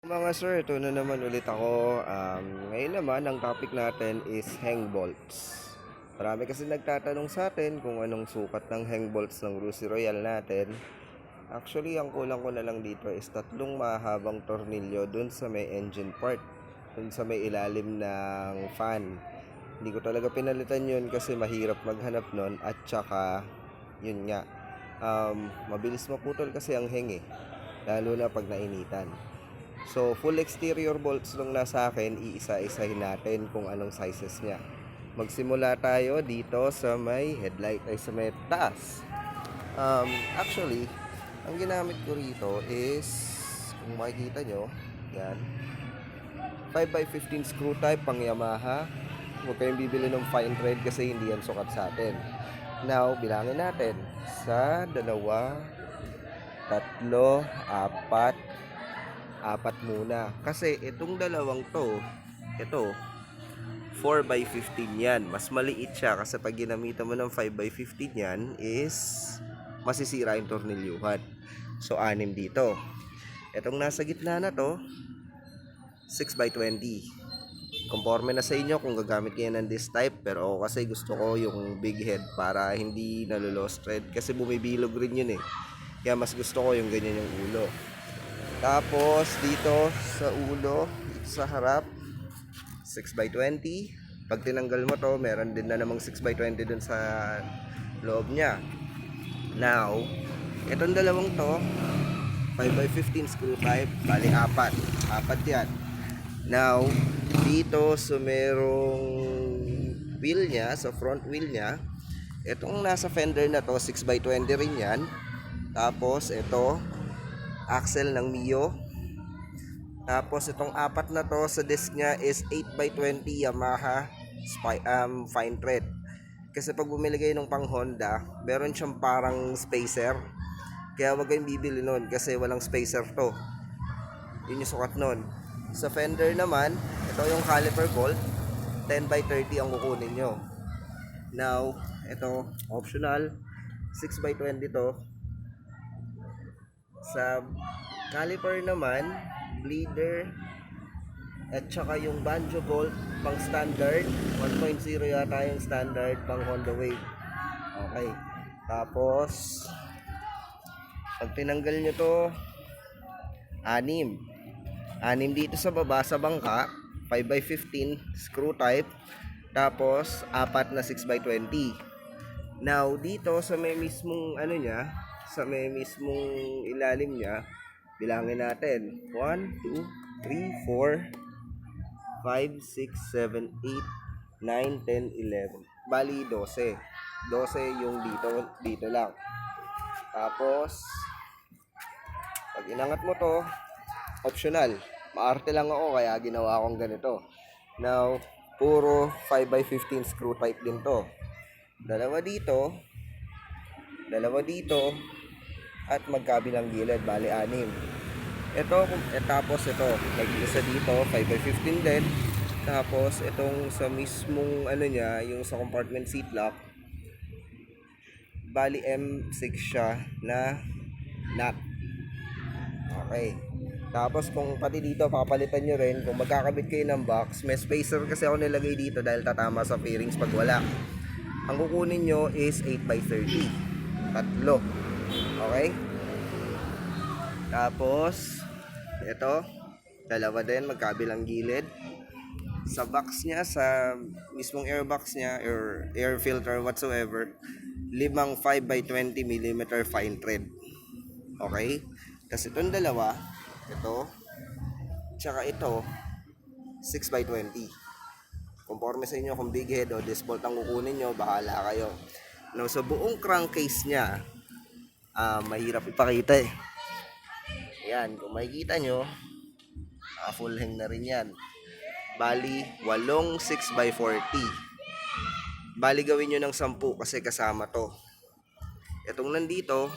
Mga sir, ito na naman ulit ako. Ngayon naman, ang topic natin is hang bolts. Marami kasi nagtatanong sa atin kung anong sukat ng hang bolts ng Rusi Royal natin. Actually, ang kulang ko na lang dito is tatlong mahabang tornilyo dun sa may engine part. Dun sa may ilalim ng fan. Hindi ko talaga pinalitan yun kasi mahirap maghanap nun at saka, yun nga, mabilis maputol kasi ang hang eh. Lalo na pag nainitan. So, full exterior bolts nung nasa akin, iisa-isahin natin kung anong sizes niya. Magsimula tayo dito sa may headlight ay sa may taas. Actually, ang ginamit ko rito is, kung makikita nyo, yan, 5x15 screw type pang Yamaha. Huwag kayong bibili ng fine thread kasi hindi yan sukat sa atin. Now, bilangin natin sa dalawa, tatlo, apat, apat muna. Kasi itong dalawang to, ito, 4x15 yan. Mas maliit siya kasi pag ginamitan mo ng 5x15 yan is masisira yung tornilyuhan. So, 6 dito. Itong nasa gitna na to, 6x20. Conforme na sa inyo kung gagamit kayo ng this type. Pero ako kasi gusto ko yung big head para hindi nalolost thread. Kasi bumibilog rin yun eh. Kaya mas gusto ko yung ganyan yung ulo. Tapos dito sa ulo, dito sa harap, 6x20. Pag tinanggal mo to, meron din na namang 6x20 dun sa loob niya. Now, itong dalawang to, 5x15 screw type, bali apat. Apat yan. Now, dito sa merong wheel niya, sa front wheel niya, itong nasa fender na to, 6x20 rin yan. Tapos ito, axle ng Mio. Tapos itong apat na to sa disc niya is 8x20 Yamaha fine thread. Kasi pag bumili kayo ng pang Honda, meron siyang parang spacer. Kaya wag kayong bibili nun kasi walang spacer to. Yun yung sukat nun. Sa fender naman, ito yung caliper bolt, 10x30 ang kukunin nyo. Now, ito optional, 6x20 to. Sa caliper naman, bleeder at saka yung banjo bolt pang standard, 1.0 yata yung standard pang Honda Wave. Okay. Tapos pag tinanggal nyo to, 6 dito sa baba sa bangka, 5x15 screw type. Tapos 4 na 6x20. Now dito sa may mismong ano niya, sa may mismong ilalim niya, bilangin natin 1, 2, 3, 4, 5, 6, 7, 8, 9, 10, 11. Bali 12. 12 yung dito lang. Tapos pag inangat mo to, optional. Maarte lang ako kaya ginawa kong ganito. Now, puro 5x15 screw type din to. Dalawa dito, at magkabilang gilid, bali 6. Ito, tapos ito, nag-isa dito, 5x15 din. Tapos, itong sa mismong, ano niya, yung sa compartment seat lock, bali M6 siya na nut. Okay. Tapos, kung pati dito, papalitan nyo rin, kung magkakabit kayo ng box, may spacer kasi ako nilagay dito dahil tatama sa fairings pag wala. Ang kukunin nyo is 8x30. Tatlo. Okay? Tapos, ito, dalawa din, magkabilang gilid. Sa box niya, sa mismong air box niya, or air filter whatsoever, 5x20mm fine thread. Okay? Tapos itong dalawa, ito, tsaka ito, 6x20. Conforme sa inyo kung big head o disc bolt ang kukunin nyo, bahala kayo. Now, sa buong crankcase niya, mahirap ipakita eh. Yan, kung makikita nyo, full hang na rin yan. Bali, 8 6x40. Bali, gawin nyo ng 10 kasi kasama to. Itong nandito,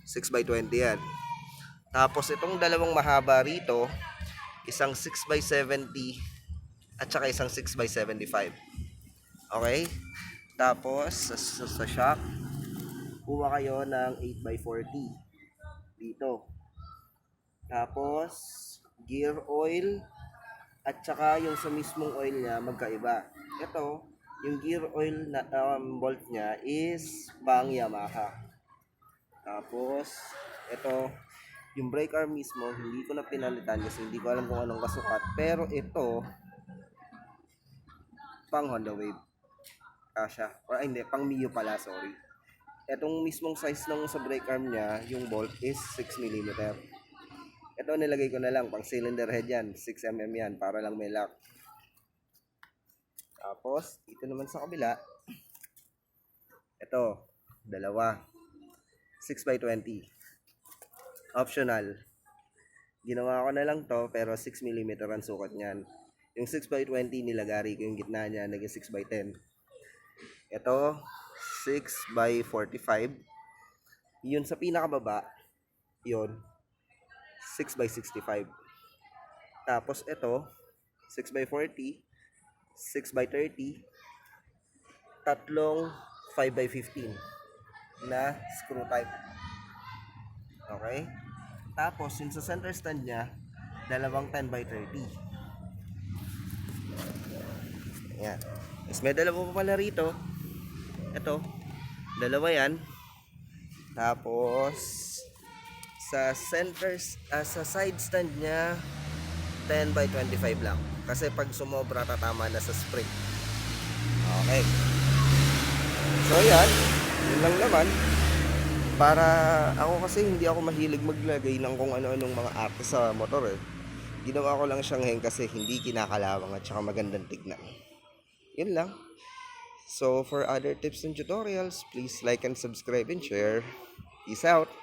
6x20 yan. Tapos, itong dalawang mahaba rito, isang 6x70 at saka isang 6x75. Okay? Tapos, sa shock, kuha kayo ng 8x40 dito. Tapos, gear oil, at saka yung sa mismong oil niya magkaiba. Ito, yung gear oil na bolt niya is pang Yamaha. Tapos, ito, yung brake arm mismo, hindi ko na pinalitan kasi hindi ko alam kung anong kasukat. Pero ito, pang Honda Wave. Kasha. Or ay, hindi, pang Mio pala, sorry. Etong mismong size ng sa brake arm niya, yung bolt is 6mm. Ito nilagay ko na lang, pang cylinder head yan, 6mm yan, para lang may lock. Tapos, dito naman sa kabila, ito, dalawa, 6x20. Optional. Ginawa ko na lang to, pero 6mm ang sukat niyan. Yung 6x20, nilagari ko yung gitna niya, naging 6x10. Ito, 6x45. Yun sa pinakababa, yun, 6x65. Tapos ito, 6x40, 6x30, tatlong 5x15 na screw type. Okay? Tapos, yung sa center stand niya, dalawang 10x30. Ayan. Tapos may dalawa pa pala rito. Ito, dalawa yan. Tapos, sa sa side stand niya, 10x25 lang. Kasi pag sumobra, tatama na sa spring. Okay. So, yan. Yun lang naman. Para ako kasi hindi ako mahilig maglagay ng kung ano-anong mga arte sa motor eh. Ginawa ko lang siyang hang kasi hindi kinakalawang at saka magandang tignan. Yun lang. So, for other tips and tutorials, please like and subscribe and share. Peace out!